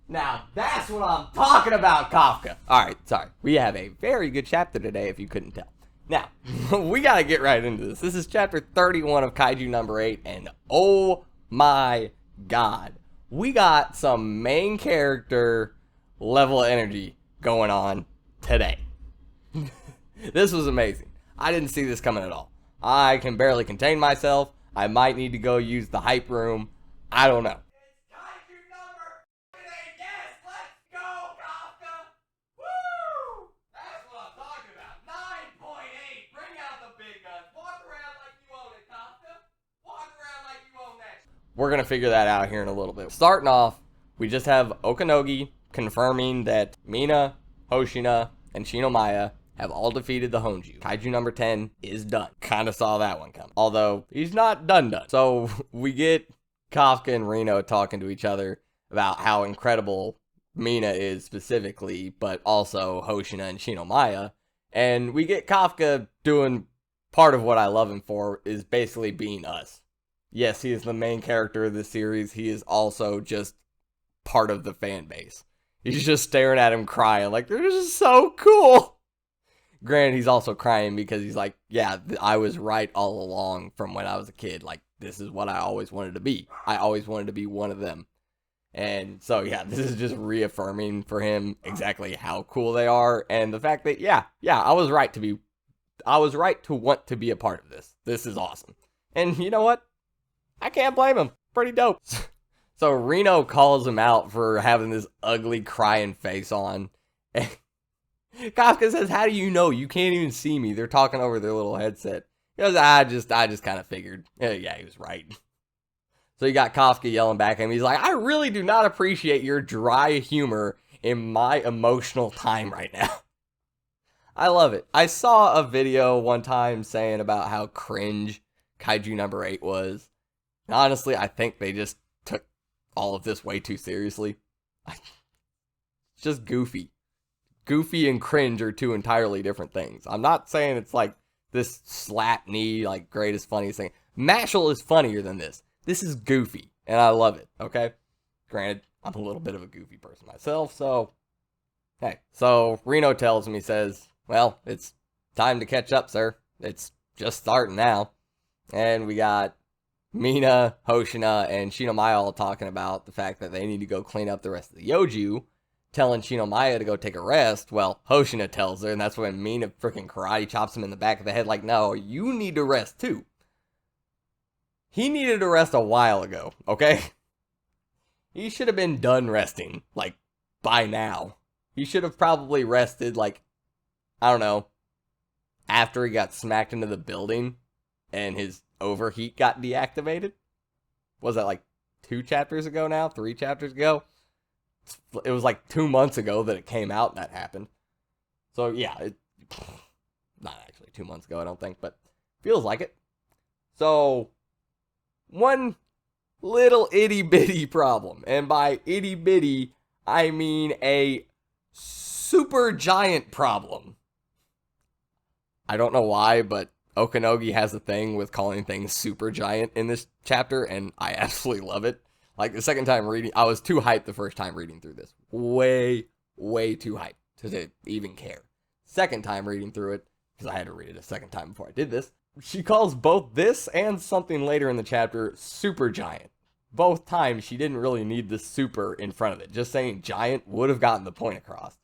Now, that's what I'm talking about, Kafka. Alright, sorry. We have a very good chapter today, if you couldn't tell. Now, we gotta get right into this. This is chapter 31 of Kaiju number 8, and oh my god. We got some main character level energy going on today. This was amazing. I didn't see this coming at all. I can barely contain myself. I might need to go use the hype room. I don't know. It's Kaiju number 8. Yes, let's go, Kafka. Woo! That's what I'm talking about. 9.8. Bring out the big guns. Walk around like you own it, Kafka. Walk around like you own that. We're going to figure that out here in a little bit. Starting off, we just have Okanogi confirming that Mina, Hoshina, and Shinomiya have all defeated the Honju. Kaiju number 10 is done. Kinda saw that one coming. Although, he's not done. So, we get Kafka and Reno talking to each other about how incredible Mina is specifically, but also Hoshina and Shinomiya. And we get Kafka doing part of what I love him for, is basically being us. Yes, he is the main character of this series. He is also just part of the fan base. He's just staring at him crying like, they're just so cool. Granted, he's also crying because he's like, yeah, I was right all along from when I was a kid. Like, this is what I always wanted to be. I always wanted to be one of them. And so, yeah, this is just reaffirming for him exactly how cool they are. And the fact that, yeah, I was right to want to be a part of this. This is awesome. And you know what? I can't blame him. Pretty dope. So Reno calls him out for having this ugly crying face on. And Kafka says, how do you know? You can't even see me. They're talking over their little headset. He goes, I just kind of figured. Yeah, he was right. So you got Kafka yelling back at him. He's like, I really do not appreciate your dry humor in my emotional time right now. I love it. I saw a video one time saying about how cringe Kaiju number 8 was. And honestly, I think they just took all of this way too seriously. It's just goofy. Goofy and cringe are two entirely different things. I'm not saying it's like this slap knee, like greatest, funniest thing. Mashal is funnier than this. This is goofy, and I love it, okay? Granted, I'm a little bit of a goofy person myself, so hey. So Reno tells him, he says, well, it's time to catch up, sir. It's just starting now. And we got Mina, Hoshina, and Shinomiya all talking about the fact that they need to go clean up the rest of the Yoju, telling Shinomiya to go take a rest. Well, Hoshina tells her, and that's when Mina freaking karate chops him in the back of the head like, no, you need to rest too. He needed to rest a while ago, okay? He should have been done resting, like, by now. He should have probably rested, like, I don't know, after he got smacked into the building and his overheat got deactivated. Was that like 2 chapters ago now? 3 chapters ago? It was like 2 months ago that it came out and that happened. So yeah, not actually 2 months ago, I don't think, but feels like it. So, one little itty bitty problem, and by itty bitty, I mean a super giant problem. I don't know why, but Okanogi has a thing with calling things super giant in this chapter, and I absolutely love it. Like, the second time reading, I was too hyped the first time reading through this. Way too hyped to even care. Second time reading through it, because I had to read it a second time before I did this, she calls both this and something later in the chapter super giant. Both times, she didn't really need the super in front of it. Just saying giant would have gotten the point across.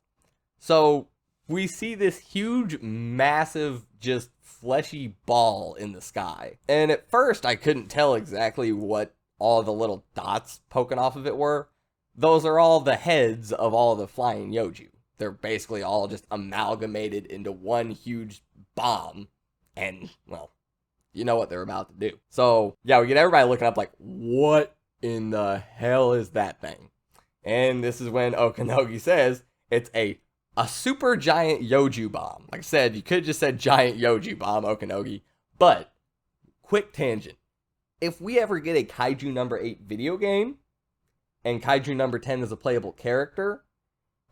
So, we see this huge, massive, just fleshy ball in the sky. And at first, I couldn't tell exactly what all the little dots poking off of it were. Those are all the heads of all the flying Yoju. They're basically all just amalgamated into one huge bomb. And, well, you know what they're about to do. So, yeah, we get everybody looking up like, what in the hell is that thing? And this is when Okanogi says it's a super giant Yoju bomb. Like I said, you could have just said giant Yoju bomb, Okanogi. But, quick tangent. If we ever get a Kaiju number 8 video game, and Kaiju number 10 is a playable character,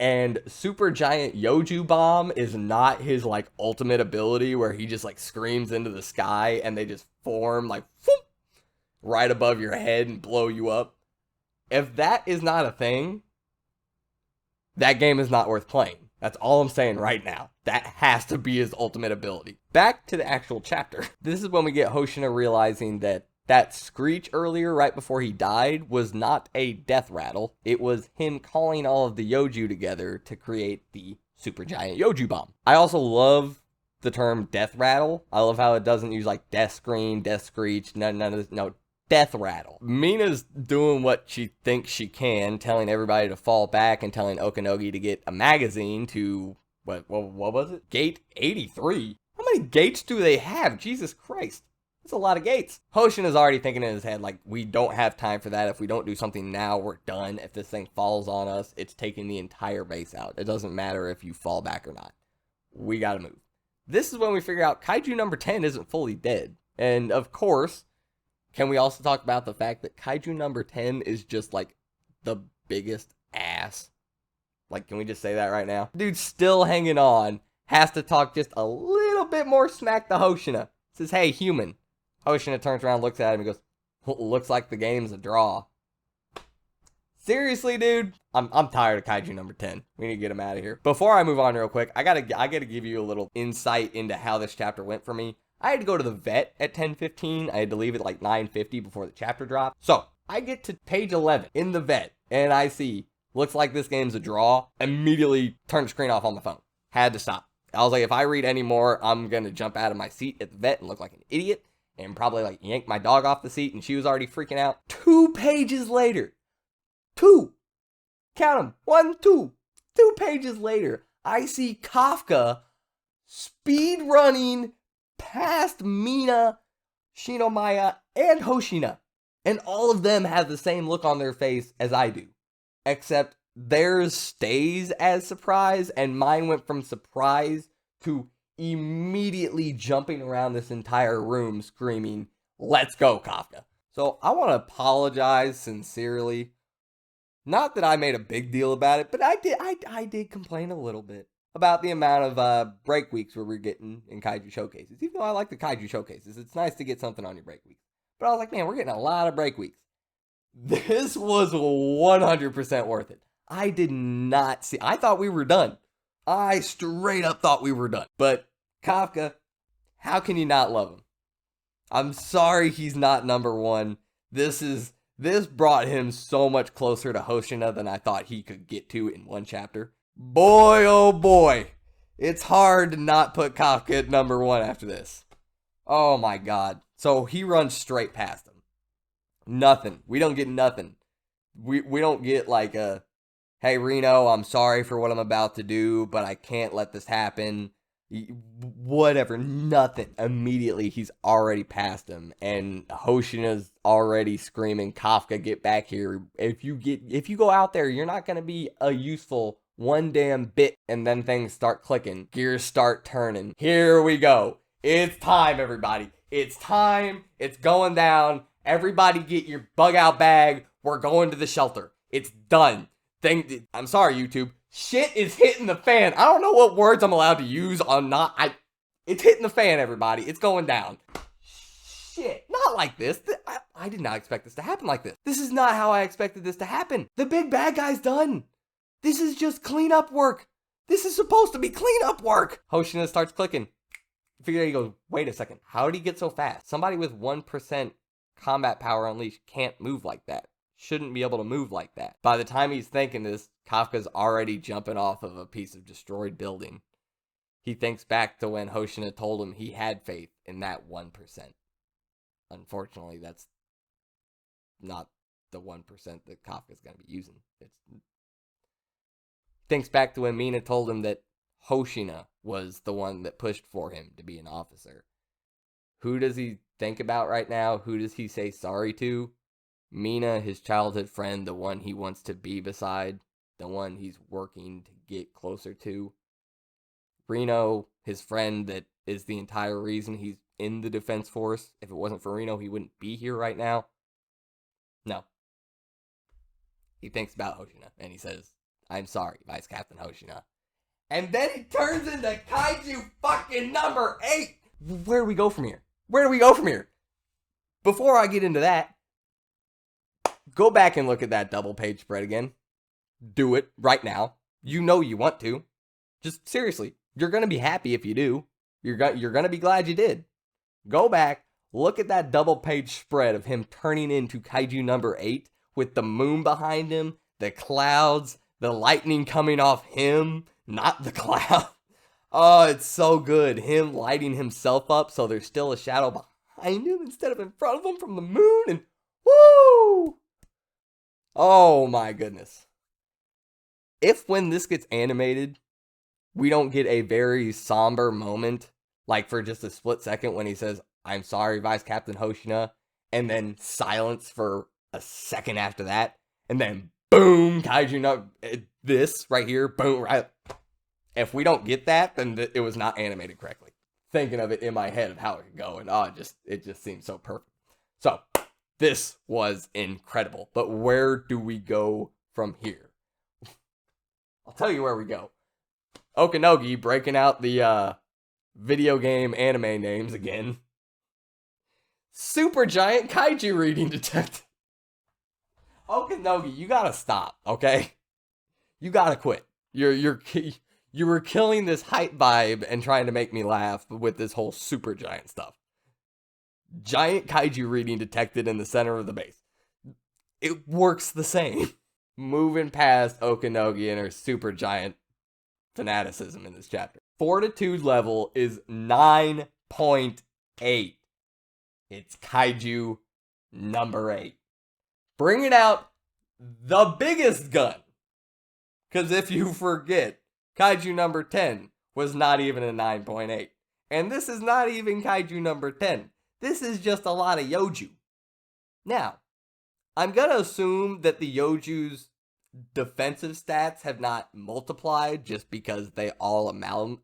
And Super Giant Yoju Bomb is not his, like, ultimate ability where he just, like, screams into the sky and they just form, like, whoop, right above your head and blow you up. If that is not a thing, that game is not worth playing. That's all I'm saying right now. That has to be his ultimate ability. Back to the actual chapter. This is when we get Hoshina realizing that screech earlier, right before he died, was not a death rattle. It was him calling all of the Yoju together to create the Super Giant Yoju Bomb. I also love the term death rattle. I love how it doesn't use like death scream, death screech, none of this. No, death rattle. Mina's doing what she thinks she can, telling everybody to fall back and telling Okanogi to get a magazine to, what was it? Gate 83? How many gates do they have? Jesus Christ. That's a lot of gates. Hoshin is already thinking in his head, like, we don't have time for that. If we don't do something now, we're done. If this thing falls on us, it's taking the entire base out. It doesn't matter if you fall back or not. We gotta move. This is when we figure out Kaiju number 10 isn't fully dead. And, of course, can we also talk about the fact that Kaiju number 10 is just, like, the biggest ass? Like, can we just say that right now? Dude's still hanging on. Has to talk just a little bit more smack to Hoshina. Says, hey, human. Hoshina turns around, looks at him, and goes, looks like the game's a draw. Seriously, dude? I'm tired of Kaiju number 10. We need to get him out of here. Before I move on real quick, I gotta give you a little insight into how this chapter went for me. I had to go to the vet at 10:15. I had to leave at like 9:50 before the chapter dropped. So, I get to page 11 in the vet, and I see, looks like this game's a draw. Immediately turned the screen off on my phone. Had to stop. I was like, if I read any more, I'm gonna jump out of my seat at the vet and look like an idiot. And probably like yank my dog off the seat, and she was already freaking out. 2 pages later. 2. Count them. 1, 2. 2 pages later, I see KAFKA speed running past Mina, Shinomaya, and Hoshina. And all of them have the same look on their face as I do. Except theirs stays as surprise, and mine went from surprise to immediately jumping around this entire room screaming, let's go, KAFKA. So I want to apologize sincerely. Not that I made a big deal about it, but I did complain a little bit about the amount of break weeks where we're getting in Kaiju showcases. Even though I like the Kaiju showcases, it's nice to get something on your break weeks. But I was like, man, we're getting a lot of break weeks. This was 100% worth it. I did not see, I thought we were done. I straight up thought we were done. But KAFKA, how can you not love him? I'm sorry he's not number 1. This brought him so much closer to Hoshina than I thought he could get to in one chapter. Boy, oh boy. It's hard to not put KAFKA at number 1 after this. Oh my god. So he runs straight past him. Nothing. We don't get nothing. We don't get like a, hey, Reno, I'm sorry for what I'm about to do, but I can't let this happen. Whatever, nothing. Immediately, he's already past him, and Hoshina's already screaming, KAFKA, get back here. If you go out there, you're not going to be a useful one damn bit, and then things start clicking. Gears start turning. Here we go. It's time, everybody. It's time. It's going down. Everybody get your bug out bag. We're going to the shelter. It's done. I'm sorry, YouTube. Shit is hitting the fan. I don't know what words I'm allowed to use on it's hitting the fan, everybody. It's going down. Shit. Not like this. I did not expect this to happen like this. This is not how I expected this to happen. The big bad guy's done. This is just cleanup work. This is supposed to be cleanup work. Hoshina starts clicking. Figure he goes, wait a second. How did he get so fast? Somebody with 1% combat power unleashed can't move like that. Shouldn't be able to move like that. By the time he's thinking this, KAFKA's already jumping off of a piece of destroyed building. He thinks back to when Hoshina told him he had faith in that 1%. Unfortunately, that's not the 1% that KAFKA's going to be using. Thinks back to when Mina told him that Hoshina was the one that pushed for him to be an officer. Who does he think about right now? Who does he say sorry to? Mina, his childhood friend, the one he wants to be beside, the one he's working to get closer to. Reno, his friend that is the entire reason he's in the Defense Force. If it wasn't for Reno, he wouldn't be here right now. No. He thinks about Hoshina, and he says, I'm sorry, Vice Captain Hoshina. And then it turns into Kaiju fucking number 8. Where do we go from here? Where do we go from here? Before I get into that, go back and look at that double page spread again. Do it right now. You know you want to. Just seriously, you're going to be happy if you do. You're going to be glad you did. Go back, look at that double page spread of him turning into Kaiju number 8 with the moon behind him, the clouds, the lightning coming off him, not the cloud. Oh, it's so good. Him lighting himself up so there's still a shadow behind him instead of in front of him from the moon, and woo! Oh my goodness. If when this gets animated, we don't get a very somber moment, like for just a split second when he says, I'm sorry, Vice Captain Hoshina, and then silence for a second after that, and then boom, Kaiju, this right here, boom, right. If we don't get that, then it was not animated correctly. Thinking of it in my head of how it could go, and it just seems so perfect. So, this was incredible. But where do we go from here? I'll tell you where we go. Okanogi breaking out the video game anime names again. Super Giant Kaiju Reading Detective. Okanogi, you gotta stop, okay? You gotta quit. You were killing this hype vibe and trying to make me laugh with this whole super giant stuff. Giant kaiju reading detected in the center of the base. It works the same. Moving past Okanogi and her super giant fanaticism in this chapter. Fortitude level is 9.8. It's Kaiju number 8. Bringing out the biggest gun. Because if you forget, Kaiju number 10 was not even a 9.8. And this is not even Kaiju number 10. This is just a lot of Yoju. Now, I'm going to assume that the Yoju's defensive stats have not multiplied just because they all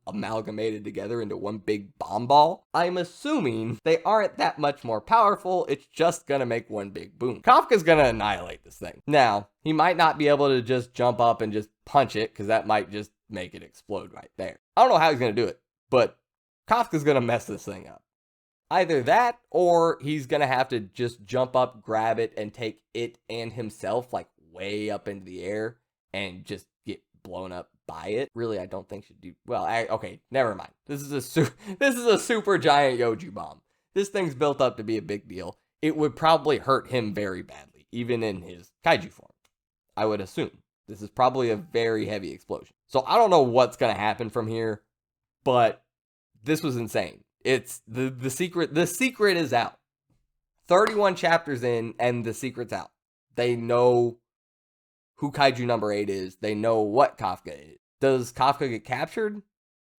amalgamated together into one big bomb ball. I'm assuming they aren't that much more powerful. It's just going to make one big boom. KAFKA's going to annihilate this thing. Now, he might not be able to just jump up and just punch it because that might just make it explode right there. I don't know how he's going to do it, but KAFKA's going to mess this thing up. Either that, or he's going to have to just jump up, grab it, and take it and himself, like, way up into the air, and just get blown up by it. Really, I don't think should do... Well, okay, never mind. This is a super giant Yoju bomb. This thing's built up to be a big deal. It would probably hurt him very badly, even in his kaiju form. I would assume. This is probably a very heavy explosion. So I don't know what's going to happen from here, but this was insane. It's the secret is out. 31 chapters in and the secret's out. They know who Kaiju number 8 is. They know what KAFKA is. Does KAFKA get captured?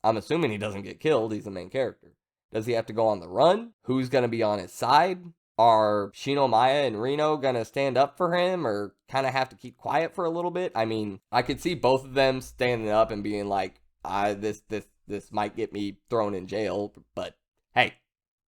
I'm assuming he doesn't get killed. He's the main character. Does he have to go on the run? Who's going to be on his side? Are Shinomaya and Reno going to stand up for him or kind of have to keep quiet for a little bit? I mean, I could see both of them standing up and being like, this might get me thrown in jail, but hey,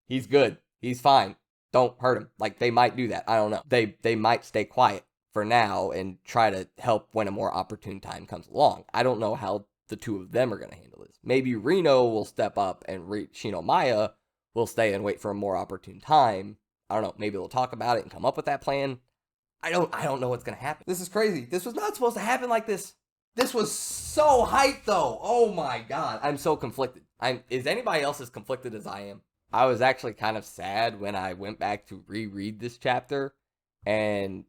he's good. He's fine. Don't hurt him. Like, they might do that. I don't know. They might stay quiet for now and try to help when a more opportune time comes along. I don't know how the two of them are going to handle this. Maybe Reno will step up and Shinomaya will stay and wait for a more opportune time. I don't know. Maybe they'll talk about it and come up with that plan. I don't know what's going to happen. This is crazy. This was not supposed to happen like this. This was so hyped, though. Oh, my God. I'm so conflicted. Is anybody else as conflicted as I am? I was actually kind of sad when I went back to reread this chapter, and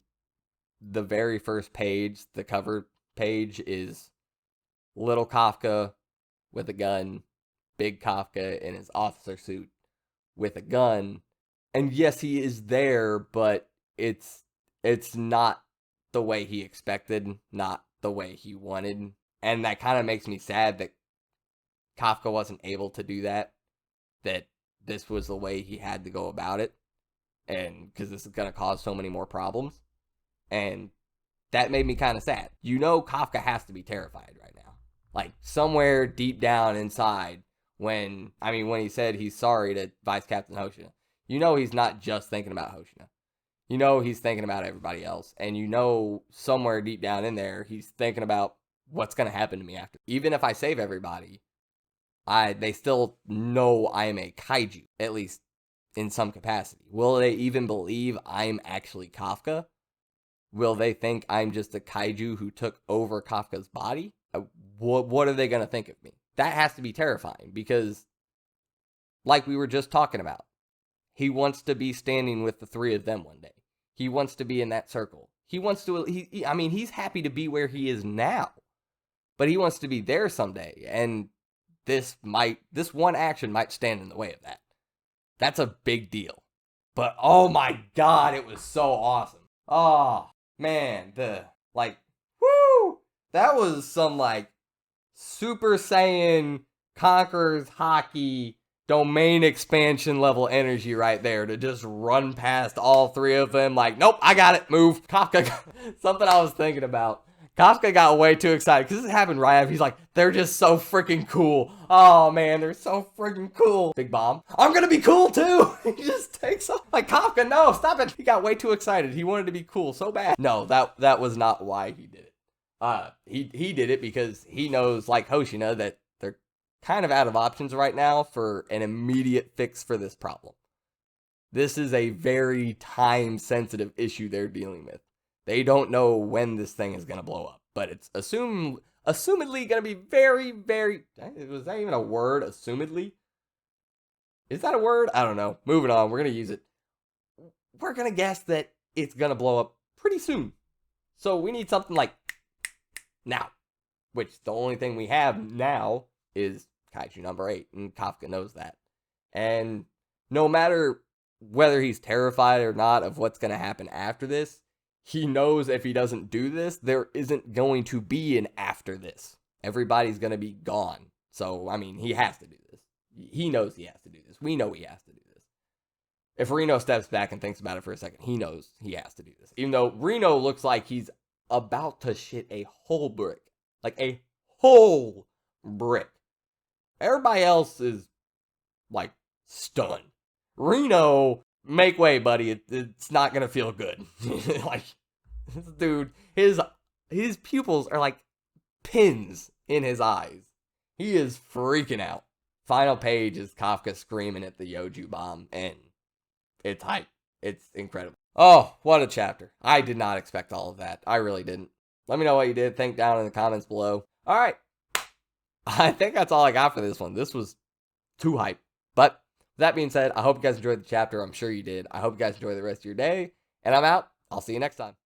the very first page, the cover page, is little KAFKA with a gun, big KAFKA in his officer suit with a gun. And yes, he is there, but it's not the way he expected, not the way he wanted. And that kind of makes me sad that KAFKA wasn't able to do that, that this was the way he had to go about it, and because this is going to cause so many more problems. And that made me kind of sad. You know, KAFKA has to be terrified right now. Like, somewhere deep down inside, when he said he's sorry to Vice Captain Hoshina, you know he's not just thinking about Hoshina. You know he's thinking about everybody else. And you know somewhere deep down in there, he's thinking about what's going to happen to me after. Even if I save everybody, they still know I am a kaiju, at least in some capacity. Will they even believe I'm actually Kafka? Will they think I'm just a kaiju who took over Kafka's body? What are they going to think of me? That has to be terrifying because, like we were just talking about, he wants to be standing with the three of them one day. He wants to be in that circle. He wants to, he's happy to be where he is now, but he wants to be there someday. And this one action might stand in the way of that. That's a big deal. But oh my God, it was so awesome. Oh man, woo! That was some Super Saiyan Conquerors hockey domain expansion level energy right there to just run past all three of them nope, I got it, move. Kafka, something I was thinking about. Kafka got way too excited because this happened right after. He's like, they're just so freaking cool. Oh man, they're so freaking cool. Big bomb. I'm gonna be cool too. He just takes off. Kafka, no, stop it. He got way too excited. He wanted to be cool so bad. No, that was not why he did it. He did it because he knows, like Hoshina, that they're kind of out of options right now for an immediate fix for this problem. This is a very time-sensitive issue they're dealing with. They don't know when this thing is going to blow up, but it's assumedly going to be very, very... Was that even a word, assumedly? Is that a word? I don't know. Moving on. We're going to use it. We're going to guess that it's going to blow up pretty soon. So we need something like now, which the only thing we have now is Kaiju number 8, and Kafka knows that. And no matter whether he's terrified or not of what's going to happen after this, he knows if he doesn't do this, there isn't going to be an after this. Everybody's going to be gone. So, he has to do this. He knows he has to do this. We know he has to do this. If Reno steps back and thinks about it for a second, he knows he has to do this. Even though Reno looks like he's about to shit a whole brick. A whole brick. Everybody else is, stunned. Reno, make way, buddy. It's not gonna feel good. This dude, his pupils are like pins in his eyes. He is freaking out. Final page is Kafka screaming at the Yoju bomb, and it's hype. It's incredible. Oh, what a chapter. I did not expect all of that. I really didn't. Let me know what you did. Think down in the comments below. All right. I think that's all I got for this one. This was too hype. But that being said, I hope you guys enjoyed the chapter. I'm sure you did. I hope you guys enjoy the rest of your day. And I'm out. I'll see you next time.